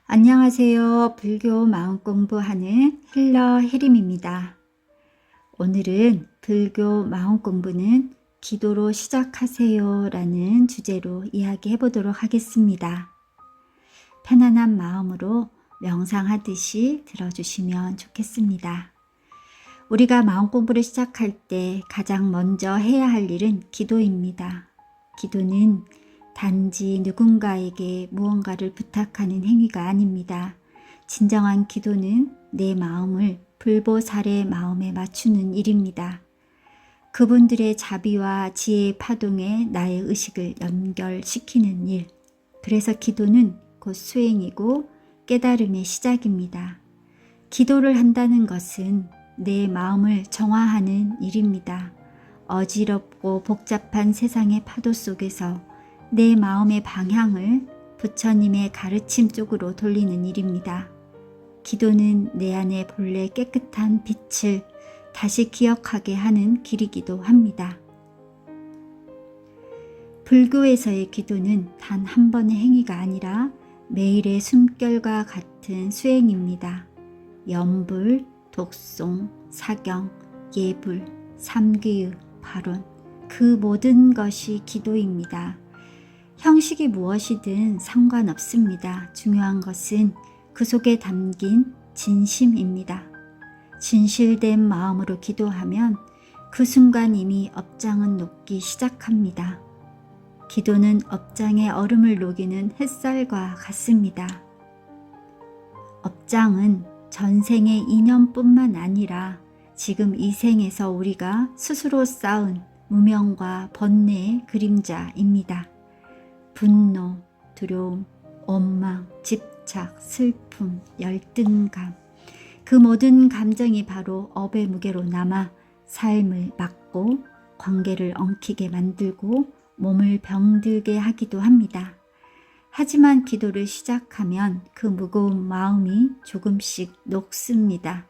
안녕하세요. 불교 마음 공부하는 힐러 혜림입니다. 오늘은 불교 마음 공부는 기도로 시작하세요 라는 주제로 이야기해 보도록 하겠습니다. 편안한 마음으로 명상하듯이 들어주시면 좋겠습니다. 우리가 마음 공부를 시작할 때 가장 먼저 해야 할 일은 기도입니다. 기도는 단지 누군가에게 무언가를 부탁하는 행위가 아닙니다. 진정한 기도는 내 마음을 불보살의 마음에 맞추는 일입니다. 그분들의 자비와 지혜의 파동에 나의 의식을 연결시키는 일. 그래서 기도는 곧 수행이고 깨달음의 시작입니다. 기도를 한다는 것은 내 마음을 정화하는 일입니다. 어지럽고 복잡한 세상의 파도 속에서 내 마음의 방향을 부처님의 가르침 쪽으로 돌리는 일입니다. 기도는 내 안의 본래 깨끗한 빛을 다시 기억하게 하는 길이기도 합니다. 불교에서의 기도는 단 한 번의 행위가 아니라 매일의 숨결과 같은 수행입니다. 염불, 독송, 사경, 예불, 삼귀의, 발언, 그 모든 것이 기도입니다. 형식이 무엇이든 상관없습니다. 중요한 것은 그 속에 담긴 진심입니다. 진실된 마음으로 기도하면 그 순간 이미 업장은 녹기 시작합니다. 기도는 업장의 얼음을 녹이는 햇살과 같습니다. 업장은 전생의 인연뿐만 아니라 지금 이 생에서 우리가 스스로 쌓은 무명과 번뇌의 그림자입니다. 분노, 두려움, 원망, 집착, 슬픔, 열등감, 그 모든 감정이 바로 업의 무게로 남아 삶을 막고 관계를 엉키게 만들고 몸을 병들게 하기도 합니다. 하지만 기도를 시작하면 그 무거운 마음이 조금씩 녹습니다.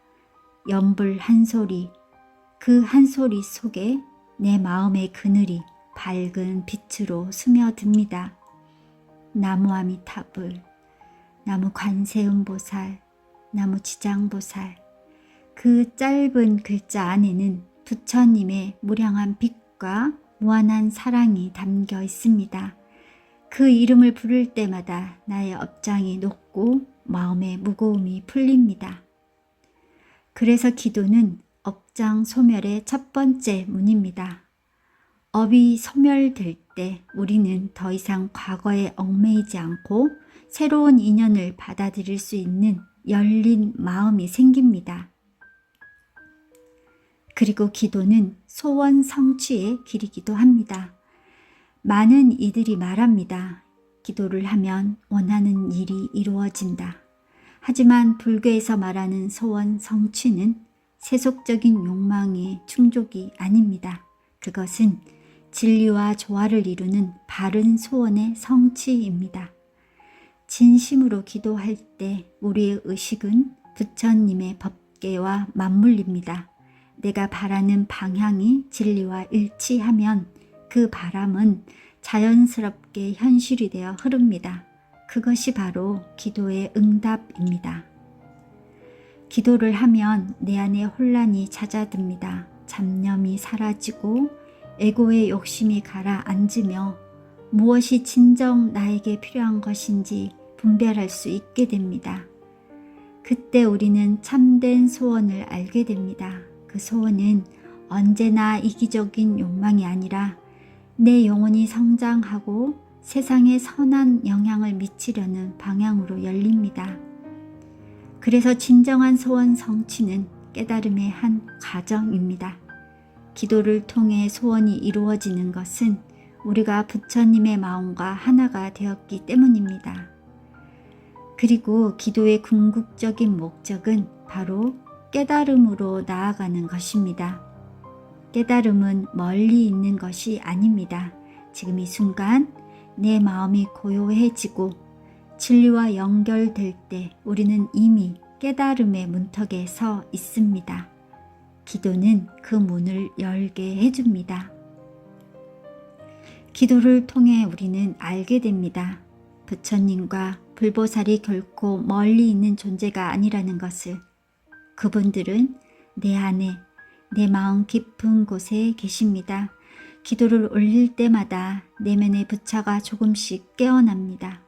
염불 한 소리, 그 한 소리 속에 내 마음의 그늘이 밝은 빛으로 스며듭니다. 나무 아미타불, 나무 관세음보살, 나무 지장보살, 그 짧은 글자 안에는 부처님의 무량한 빛과 무한한 사랑이 담겨 있습니다. 그 이름을 부를 때마다 나의 업장이 녹고 마음의 무거움이 풀립니다. 그래서 기도는 업장 소멸의 첫 번째 문입니다. 업이 소멸될 때 우리는 더 이상 과거에 얽매이지 않고 새로운 인연을 받아들일 수 있는 열린 마음이 생깁니다. 그리고 기도는 소원 성취의 길이기도 합니다. 많은 이들이 말합니다. 기도를 하면 원하는 일이 이루어진다. 하지만 불교에서 말하는 소원 성취는 세속적인 욕망의 충족이 아닙니다. 그것은 진리와 조화를 이루는 바른 소원의 성취입니다. 진심으로 기도할 때 우리의 의식은 부처님의 법계와 맞물립니다. 내가 바라는 방향이 진리와 일치하면 그 바람은 자연스럽게 현실이 되어 흐릅니다. 그것이 바로 기도의 응답입니다. 기도를 하면 내 안에 혼란이 잦아듭니다. 잡념이 사라지고 에고의 욕심이 가라앉으며 무엇이 진정 나에게 필요한 것인지 분별할 수 있게 됩니다. 그때 우리는 참된 소원을 알게 됩니다. 그 소원은 언제나 이기적인 욕망이 아니라 내 영혼이 성장하고 세상에 선한 영향을 미치려는 방향으로 열립니다. 그래서 진정한 소원 성취는 깨달음의 한 과정입니다. 기도를 통해 소원이 이루어지는 것은 우리가 부처님의 마음과 하나가 되었기 때문입니다. 그리고 기도의 궁극적인 목적은 바로 깨달음으로 나아가는 것입니다. 깨달음은 멀리 있는 것이 아닙니다. 지금 이 순간 내 마음이 고요해지고 진리와 연결될 때 우리는 이미 깨달음의 문턱에 서 있습니다. 기도는 그 문을 열게 해줍니다. 기도를 통해 우리는 알게 됩니다. 부처님과 불보살이 결코 멀리 있는 존재가 아니라는 것을, 그분들은 내 안에, 내 마음 깊은 곳에 계십니다. 기도를 올릴 때마다 내면의 부처가 조금씩 깨어납니다.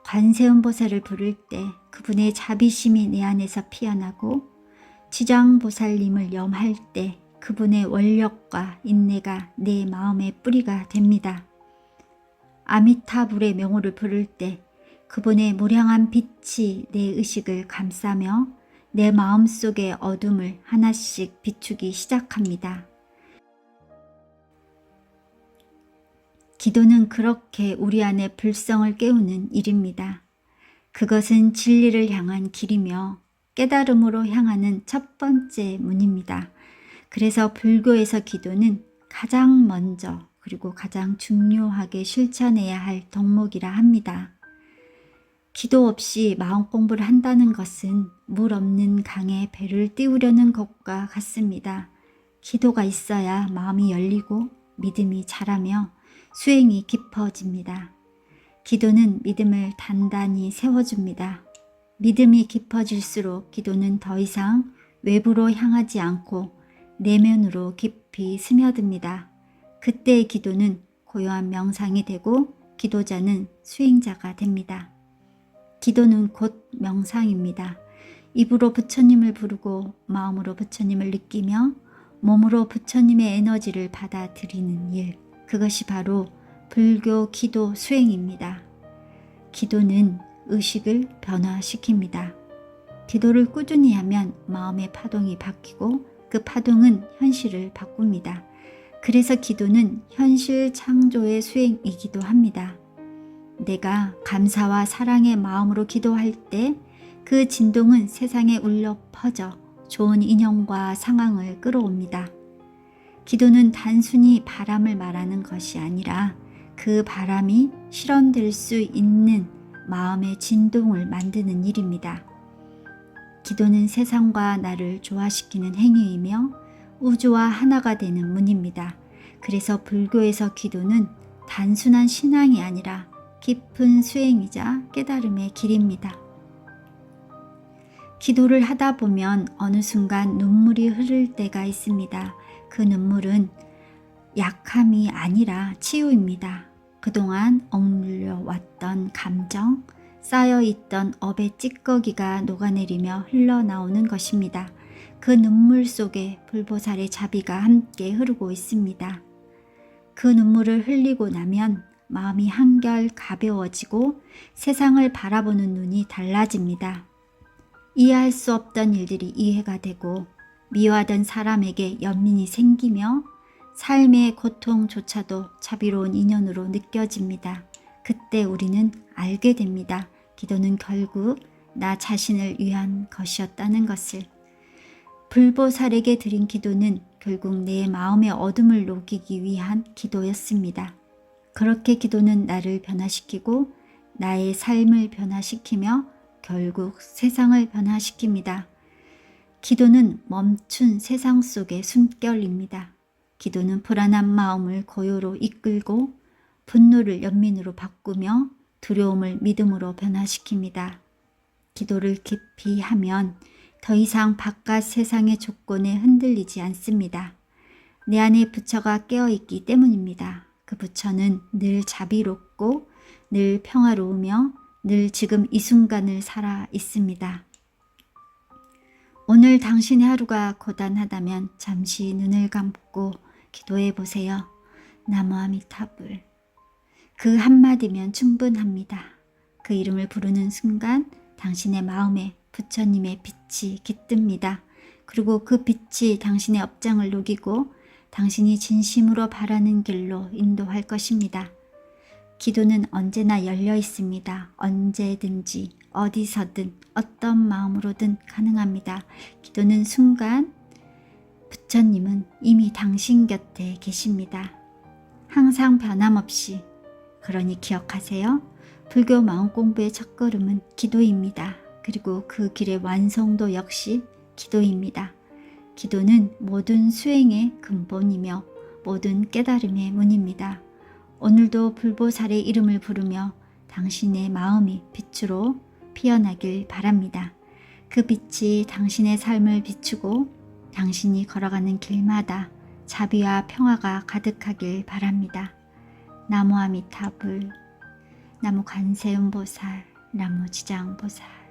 관세음보살을 부를 때 그분의 자비심이 내 안에서 피어나고, 지장보살님을 염할 때 그분의 원력과 인내가 내 마음의 뿌리가 됩니다. 아미타불의 명호를 부를 때 그분의 무량한 빛이 내 의식을 감싸며 내 마음속의 어둠을 하나씩 비추기 시작합니다. 기도는 그렇게 우리 안에 불성을 깨우는 일입니다. 그것은 진리를 향한 길이며 깨달음으로 향하는 첫 번째 문입니다. 그래서 불교에서 기도는 가장 먼저 그리고 가장 중요하게 실천해야 할 덕목이라 합니다. 기도 없이 마음 공부를 한다는 것은 물 없는 강에 배를 띄우려는 것과 같습니다. 기도가 있어야 마음이 열리고 믿음이 자라며 수행이 깊어집니다. 기도는 믿음을 단단히 세워줍니다. 믿음이 깊어질수록 기도는 더 이상 외부로 향하지 않고 내면으로 깊이 스며듭니다. 그때의 기도는 고요한 명상이 되고 기도자는 수행자가 됩니다. 기도는 곧 명상입니다. 입으로 부처님을 부르고 마음으로 부처님을 느끼며 몸으로 부처님의 에너지를 받아들이는 일, 그것이 바로 불교 기도 수행입니다. 기도는 의식을 변화시킵니다. 기도를 꾸준히 하면 마음의 파동이 바뀌고 그 파동은 현실을 바꿉니다. 그래서 기도는 현실 창조의 수행이기도 합니다. 내가 감사와 사랑의 마음으로 기도할 때 그 진동은 세상에 울려 퍼져 좋은 인연과 상황을 끌어옵니다. 기도는 단순히 바람을 말하는 것이 아니라 그 바람이 실현될 수 있는 마음의 진동을 만드는 일입니다. 기도는 세상과 나를 조화시키는 행위이며 우주와 하나가 되는 문입니다. 그래서 불교에서 기도는 단순한 신앙이 아니라 깊은 수행이자 깨달음의 길입니다. 기도를 하다 보면 어느 순간 눈물이 흐를 때가 있습니다. 그 눈물은 약함이 아니라 치유입니다. 그동안 억눌려 왔던 감정, 쌓여있던 업의 찌꺼기가 녹아내리며 흘러나오는 것입니다. 그 눈물 속에 불보살의 자비가 함께 흐르고 있습니다. 그 눈물을 흘리고 나면 마음이 한결 가벼워지고 세상을 바라보는 눈이 달라집니다. 이해할 수 없던 일들이 이해가 되고 미워하던 사람에게 연민이 생기며 삶의 고통조차도 자비로운 인연으로 느껴집니다. 그때 우리는 알게 됩니다. 기도는 결국 나 자신을 위한 것이었다는 것을. 불보살에게 드린 기도는 결국 내 마음의 어둠을 녹이기 위한 기도였습니다. 그렇게 기도는 나를 변화시키고 나의 삶을 변화시키며 결국 세상을 변화시킵니다. 기도는 멈춘 세상 속의 숨결입니다. 기도는 불안한 마음을 고요로 이끌고 분노를 연민으로 바꾸며 두려움을 믿음으로 변화시킵니다. 기도를 깊이 하면 더 이상 바깥 세상의 조건에 흔들리지 않습니다. 내 안에 부처가 깨어있기 때문입니다. 그 부처는 늘 자비롭고 늘 평화로우며 늘 지금 이 순간을 살아 있습니다. 오늘 당신의 하루가 고단하다면 잠시 눈을 감고 기도해 보세요. 나무아미타불. 그 한마디면 충분합니다. 그 이름을 부르는 순간 당신의 마음에 부처님의 빛이 깃듭니다. 그리고 그 빛이 당신의 업장을 녹이고 당신이 진심으로 바라는 길로 인도할 것입니다. 기도는 언제나 열려 있습니다. 언제든지 어디서든 어떤 마음으로든 가능합니다. 기도는 순간 부처님은 이미 당신 곁에 계십니다. 항상 변함없이. 그러니 기억하세요. 불교 마음 공부의 첫걸음은 기도입니다. 그리고 그 길의 완성도 역시 기도입니다. 기도는 모든 수행의 근본이며 모든 깨달음의 문입니다. 오늘도 불보살의 이름을 부르며 당신의 마음이 빛으로 피어나길 바랍니다. 그 빛이 당신의 삶을 비추고 당신이 걸어가는 길마다 자비와 평화가 가득하길 바랍니다. 나무 아미타불, 나무 관세음보살, 나무 지장보살.